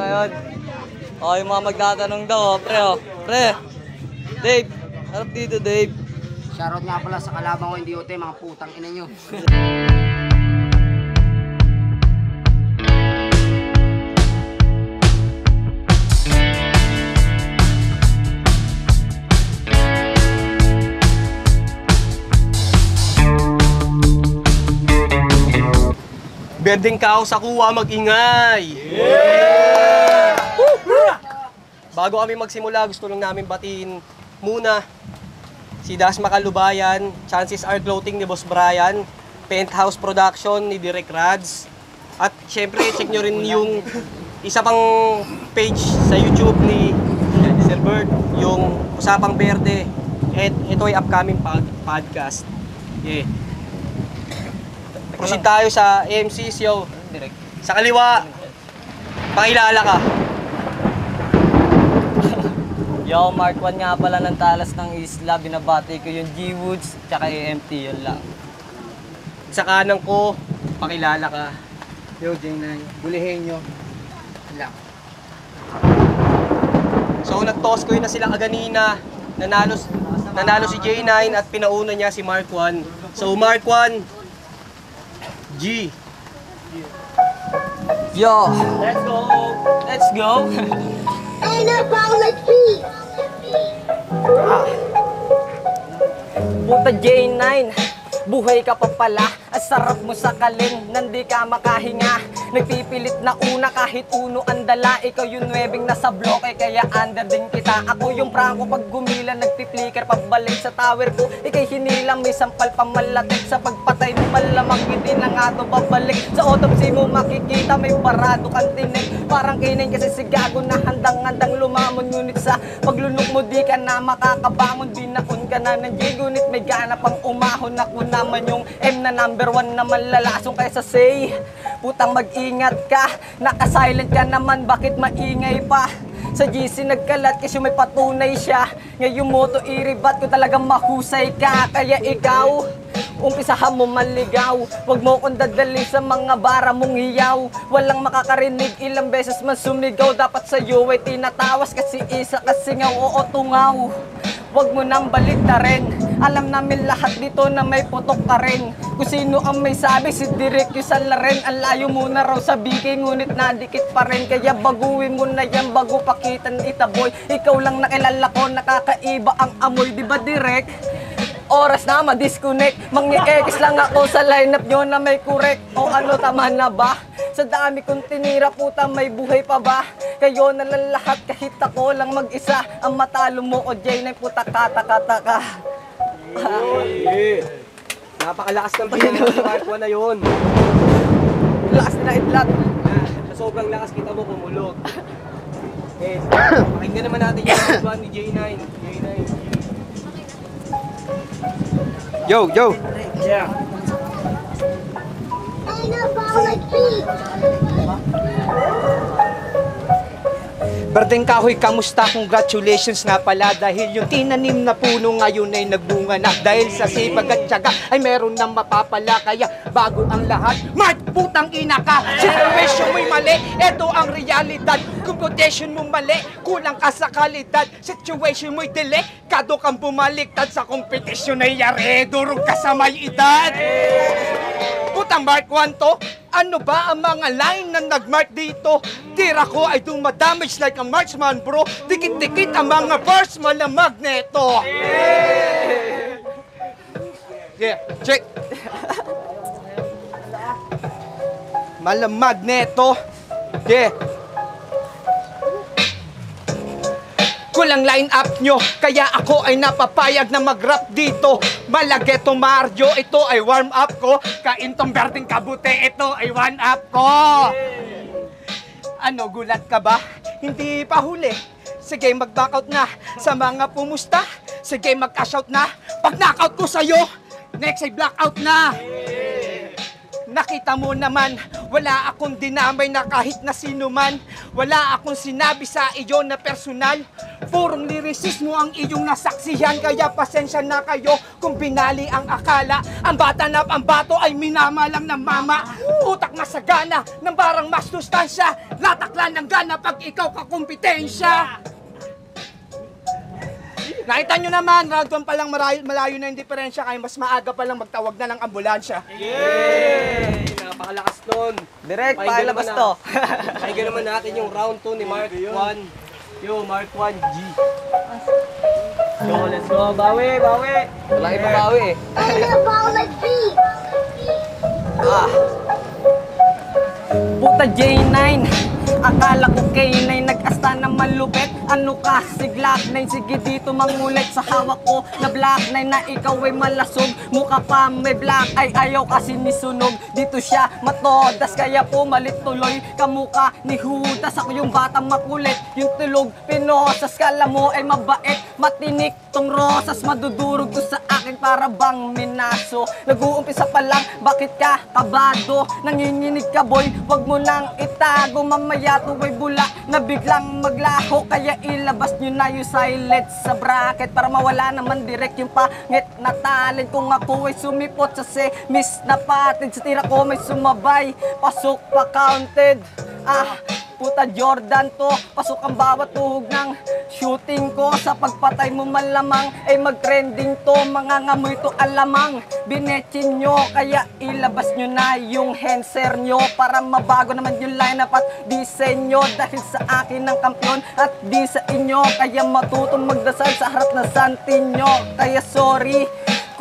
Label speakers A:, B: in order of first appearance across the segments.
A: Ayun. Oh, yung mga magtatanong daw, pre, oh. Pre, Dave, harap dito, Dave.
B: Shoutout nga pala sa kalabang ko, hindi ote, mga putang ina nyo.
C: Berdeng kao sa kuwa, mag-ingay! Yeah! Bago kami magsimula, gusto lang namin batiin muna si Das Makalubayan, Chances Are Clothing ni Boss Brian, Penthouse Production ni Direk Rads, at syempre check nyo rin yung isa pang page sa YouTube ni Sir Bert, yung Usapang Berde. Ito ay upcoming podcast. Yeah. Proceed tayo sa AMC's, yo. Sa kaliwa, pakilala ka.
A: Yo, Mark 1 nga pala ng Talas ng Isla. Binabati ko yung G-Woods, tsaka AMT, yun lang.
C: Sa kanan ko, pakilala ka.
B: Yo, J9, bulihin nyo. Lang.
C: So, nag-toss ko yun na sila kaganina. Nanalo si J9 at pinauna niya si Mark 1. So, Mark 1, G.
A: Yo, let's go! Let's go!
D: Ain't that about like me?
A: Puta J9, buhay ka pa pala. Ang sarap mo sa kaling, nandi ka makahinga. Nagpipilit na una kahit uno ang dala. Ikaw yung nuwebing nasa bloke, kaya under din kita. Ako yung prangko pag gumila, nagpi-flicker pagbalik sa tower ko. Ika'y hinilang, may sampal pamalatik. Sa pagpatay mo malamang, hindi na nga to babalik. Sa autopsy mo makikita, may parado kang tinig. Parang kinin kasi si gago na handang-handang lumamon. Ngunit sa paglunok mo di ka na makakabangon. Binakon ka na ng J, ngunit may gana pang umahon. Ako naman yung M na number 1 na malalasong kaysa say. Putang mag-ingat ka, naka-silent ka naman, bakit maingay pa? Sa GC nagkalat kasi may patunay siya. Ngayon mo to iribat ko, talagang mahusay ka. Kaya ikaw, umpisahan mo maligaw. Huwag mo kong dadalhin sa mga bara mong hiyaw. Walang makakarinig, ilang beses man sumigaw. Dapat sa'yo ay tinatawas kasi isa kasingaw o tungaw. Huwag mo nang balik na rin. Alam namin lahat dito na may putok ka rin. Kung sino ang may sabi, si Direk yung salarin. Ang layo mo na raw sa biki, ngunit nadikit pa rin. Kaya baguhin mo na yan bago pakitan itaboy. Ikaw lang nakilala ko, nakakaiba ang amoy. Diba Direk? Oras na ma-disconnect. Mangi-X lang ako sa lineup nyo na may correct. O ano, tama na ba? Sa dami kong tinira, puta, may buhay pa ba? Kayo na lang lahat, kahit ako lang mag-isa. Ang matalo mo o J9, puta, kata-kata-ka.
C: Napakalakas ng pagkakita sa Mark 1 na yun.
A: Lakas na itlat.
C: Sa sobrang lakas kita mo kumulog. Pakinggan naman natin yung Mark 1 ni J9.
B: Yo, yo!
C: Yeah.
D: Ain't that about like me?
E: Berdeng kahoy, kamusta? Congratulations nga pala dahil yung tinanim na puno ngayon ay nagbunga na. Dahil sa sipag at tiyaga ay meron nang mapapala. Kaya bago ang lahat, Mark, putang ina ka! Situation mo'y mali, eto ang realidad. Computation mo mali, kulang ka sa kalidad. Situation mo'y dili, kado kang bumaliktad sa kompetisyon ay yare. Durog ka sa may edad. Putang Mark 1 to, ano ba ang mga line na nag-mark dito? Tira ko ay dumadamage like a marksman bro. Dikit-dikit ang mga verse malamag neto. Yeah, check. Malamag neto. Yeah. Kulang line up nyo, kaya ako ay napapayag na mag-rap dito. Malageto Mario, ito ay warm up ko. Kaintong Berdeng Kabute, ito ay one up ko. Ano, gulat ka ba? Hindi pa huli. Sige, mag-backout na. Sa mga pumusta, sige, mag-cash out na. Pag knockout ko sa'yo, next ay blackout na. Nakita mo naman, wala akong dinamay na kahit na sino man. Wala akong sinabi sa iyo na personal. Purong lyricismo ang iyong nasaksihan, kaya pasensya na kayo kung binali ang akala. Ang bata na pambato ay minama lang ng mama. Utak masagana, ng barang mas sustansya. Lataklan ng gana pag ikaw kakumpetensya. Nakita nyo naman, round 1 pa lang malayo na yung diferensya, kaya mas maaga pa lang magtawag na ng ambulansya.
C: Yay! Napakalakas nun.
A: Direct,
C: Pakinggan
A: pakilabas
C: naman
A: to.
C: Pakinggan naman natin yung round 2 ni Mark 1. Yo, Mark 1, G. Yo, let's go. Bawi, bawi.
A: Walang ibabawi eh.
D: Anabolic beat.
A: Puta J9, akala ko K9, nag-asta na malupit. Ano ka, si Glock 9, sige dito mangulit. Sa hawak ko na Black 9 na ikaw ay malasog. Mukha pa may black ay ayaw kasi nisunog. Dito siya matodas kaya pumalit tuloy. Kamukha ni Judas, ako yung batang makulit. Yung tulog pinosas, kala mo ay mabait. Matinik tong rosas, madudurog to sa akin para bang minaso. Nag-uumpisa pa lang, bakit ka kabado? Nanginginig ka boy, wag mo nang itago. Mamaya to ay bula na biglang maglaho. Kaya ilabas nyo na yung silent sa bracket para mawala naman direct yung pangit na talent. Kung ako ay sumipot sa semis na patid, sa tira ko may sumabay, pasok pa counted. Puta Jordan to, pasok ang bawat tuhog ng shooting ko. Sa pagpatay mo malamang ay mag-trending to. Mga ngamoy to alamang binetchin nyo, kaya ilabas nyo na yung henser nyo para mabago naman yung lineup at disenyo. Dahil sa akin ng kampiyon at di sa inyo, kaya matutong magdasal sa harap na santin nyo. Kaya sorry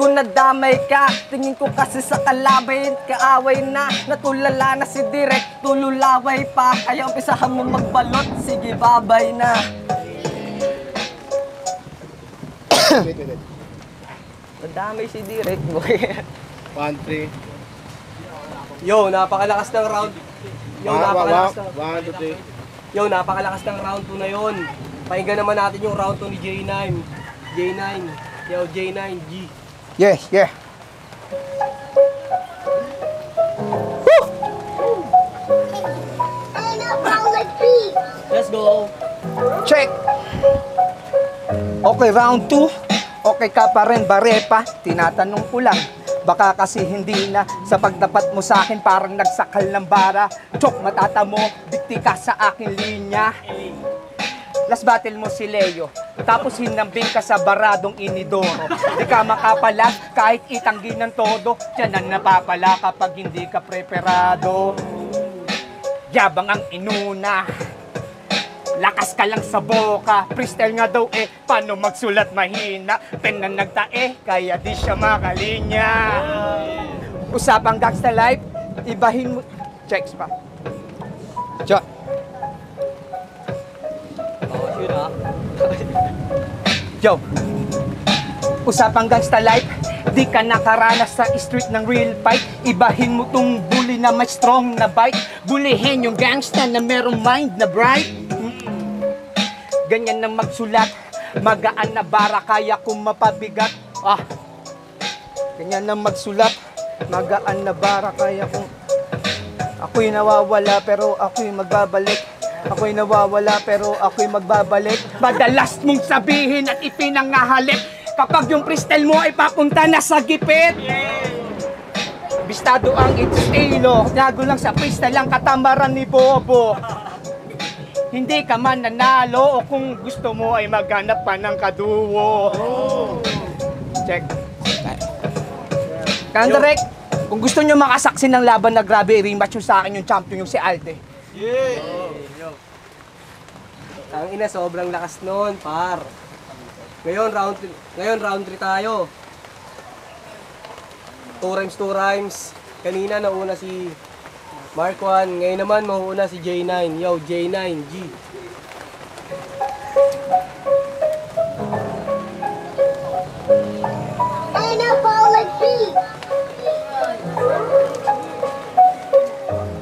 A: kung nadamay ka, tingin ko kasi sa kalabay, kaaway na, natulala na si Direk, tululaway pa, kaya umpisahan mo magbalot, sige babay na. Nadamay si Direk, boy.
B: 1, 3.
C: Yo, napakalakas ng round. Yo, napakalakas ng
B: 1, 2, 3.
C: Yo, napakalakas ng round 2 na yon. Pakinggan naman natin yung round 2 ni J9. J9. Yo, J9, G.
E: Yes, yeah.
D: Anabolic beat.
C: Let's go.
E: Check. Okay, round 2. Okay ka pa rin, Barepa? Tinatanong ko lang. Baka kasi hindi na sa pagdapat mo sa akin parang nagsakal ng bara. Chok, matata mo, dikti ka sa aking linya. Last battle mo si Leo, tapos hinambing ka sa baradong inidoro. Di ka makapalag kahit itanggi ng todo. Diyan ang napapala kapag hindi ka preparado. Yabang ang inuna, lakas ka lang sa boka. Freestyle nga daw eh, paano magsulat mahina. Pen na nagtae, kaya di siya makalinya. Usapang gangsta life, ibahin mo. Checks pa. Check. Yo, usapang gangsta life, di ka nakaranas sa street ng real fight. Ibahin mo tong bully na may strong na bite. Bulihin yung gangsta na merong mind na bright. Ganyan na magsulat, magaan na bara, kaya kung mapabigat. Ganyan na magsulat, magaan na bara, kaya kung ako'y nawawala pero ako'y magbabalik. Ako'y nawawala pero ako'y magbabalik. Madalas mong sabihin at ipinangahalip kapag yung freestyle mo ay papunta na sa gipit. Bistado ang estilo, gago lang sa freestyle ang katamaran ni Bobo. Hindi ka man nanalo o kung gusto mo ay maghanap pa ng kaduo. Check. Kandarek, kung gusto nyo makasaksi ng laban na grabe, rematch yung sa akin yung champion, yung si Alde.
C: Ang ina, sobrang lakas nun, par. Ngayon, round 3 tayo. 2 rhymes. Kanina nauna si Mark 1. Ngayon naman, mauuna si J9. Yo, J9, G.
D: Anabolic beat.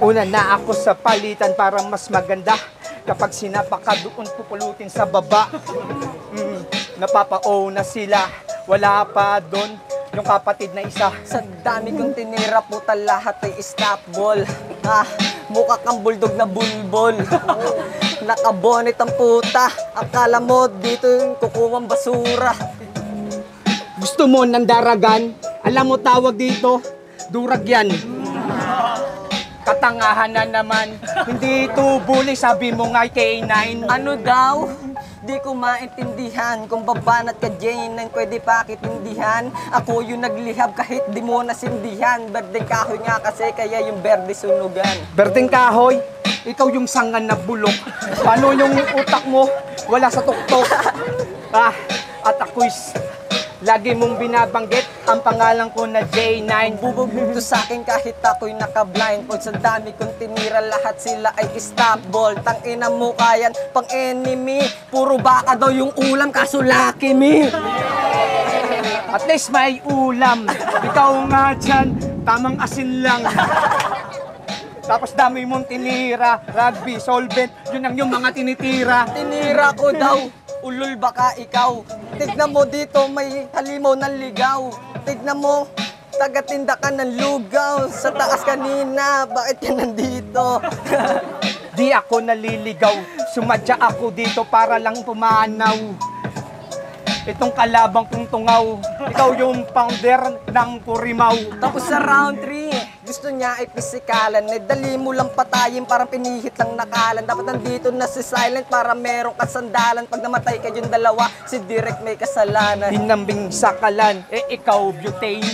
E: Una na ako sa palitan para mas maganda. Kapag sinapa ka doon pupulutin sa baba. Napapao na sila, wala pa doon. yung kapatid na isa.
A: Sa dami kong tinira, puta lahat ay stop ball. Mukha kang bulldog na bulbol. Nakabonet ang puta. Akala mo dito yung kukuwang basura.
E: Gusto mo ng daragan? Alam mo tawag dito? Durag yan. Katangahan na naman. Hindi ito bully, sabi mo nga K9.
A: Ano daw? Di ko maintindihan kung babanat ka Jane nang pwede pakitindihan. Ako yung naglihab kahit di mo nasindihan. Berdeng kahoy nga kasi kaya yung berde sunugan.
E: Berdeng kahoy, ikaw yung sangan na bulok. Paano yung utak mo? Wala sa tuktok. At ako'y lagi mong binabanggit ang pangalan ko na J9.
A: Bubog-bugto sa akin kahit ako'y naka-blindfold. Sa dami kong tinira lahat sila ay stop ball. Tangina mo kayan pang enemy. Puro baka daw yung ulam kaso lucky me.
E: At least may ulam. Ikaw nga dyan, tamang asin lang. Tapos dami mong tinira, rugby, solvent, yun ang yung mga tinitira.
A: Tinira ko daw, ulol baka ikaw. Tignan mo dito may halimaw ng ligaw. Tignan mo, tagatinda ka ng lugaw. Sa taas kanina, bakit ka nandito?
E: Di ako naliligaw, sumadya ako dito para lang pumanaw. Itong kalabang kong tungaw, ikaw yung founder ng Kurimaw.
A: Tapos sa round 3, gusto niya ay pisikalan. Dali mo lang patayin, parang pinihit lang nakalan. Dapat nandito na si Silent para merong kasandalan. Pag namatay ka yung dalawa, si Direk may kasalanan.
E: Hinambing sakalan, ikaw butane.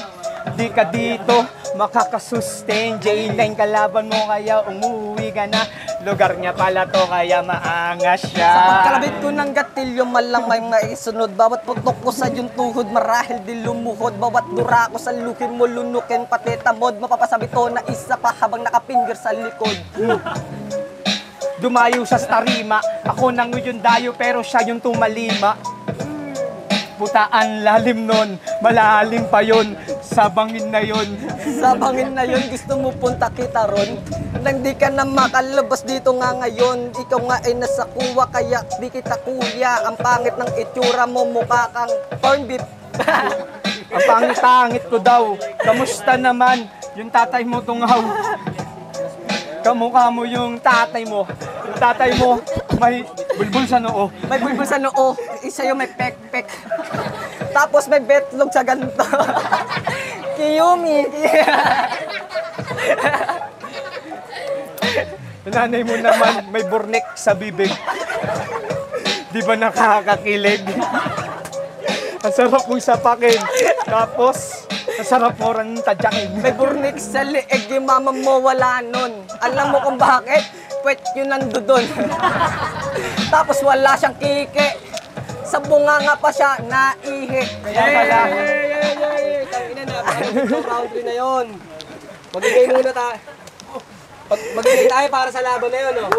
E: Di ka dito makakasustain. J9 kalaban mo kaya umuwi ka na. Lugar niya pala to kaya maangas siya.
A: Sa pagkalabit ko ng gatilyo, malamay maisunod. Bawat putok ko sa yung tuhod, marahil di lumuhod. Bawat dura ko sa lukin mo, lunukin pati tamod. Mapapasabi to na isa pa habang nakapinger sa likod.
E: Dumayo sa tarima, ako nang yung dayo pero siya yung tumalima. Putaan lalim nun, malalim pa yon, sabangin na yon.
A: Sa bangin na yun, gusto mo punta kita ron. Nang di ka na makalabas dito nga ngayon. Ikaw nga ay nasa kuwa, kaya di kita kuya. Ang pangit ng itsura mo, mukha kang corn beef.
E: Ang pangit-pangit ko daw, kamusta naman yung tatay mo tungaw? Kamukha mo yung tatay mo. Yung tatay mo may bulbul sa noo.
A: May bulbul sa noo, isa yung may pek-pek. Tapos may betlog sa ganito. Kiyumi.
E: Yung nanay mo naman may burnik sa bibig. Di ba nakakakilig? Ang sarap mong sapakin. Tapos, ang sarap mo rin tadyakin.
A: May burnik sa leeg, yung mama mo wala nun. Alam mo kung bakit? Pwet yun nandoon. Tapos wala siyang kike. Sa bunganga pa siya, naihi.
E: Kaya pala.
C: Tangina na, round 3 na yun. Magigay muna tayo. Magigay tayo para sa laban na yun, oh.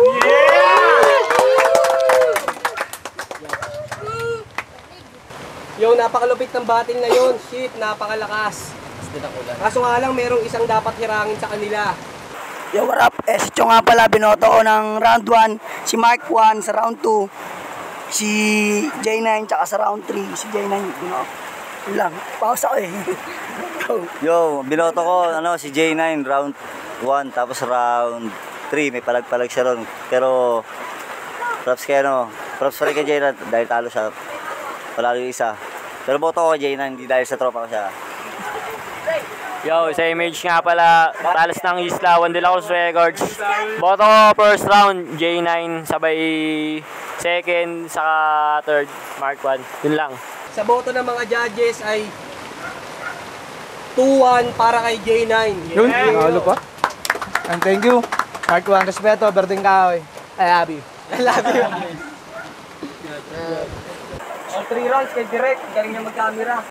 C: Yung napakalupit ng batting na yun, shit, napakalakas. Kaso nga lang, merong isang dapat hirangin sa kanila.
F: Yo, what up? Si Chong nga pala, binoto ko ng round 1, si Mark 1 sa round 2, si J9 tsaka sa round 3, si J9 binoto. Yun lang, pause ako eh.
G: Yo, binoto ko si J9 round 1 tapos round 3 may palag-palag siya ron. Pero props props pa rin kay J9 dahil talo siya. Palalo yung isa. Pero boto ko kay J9 hindi dahil sa tropa ko siya.
H: Yo, sa image nga pala, talas ng Isla, Wandelacos Records. Boto ko first round, J9, sabay second, saka third, Mark 1. Yun lang.
C: Sa boto ng mga judges ay 2-1 para kay J9.
E: Yun, nakalo pa. And thank you. Mark 1, respeto, Berdeng Kahoy. I love you.
A: I love you. 3 rounds kay Direk, galing niya mag-camera.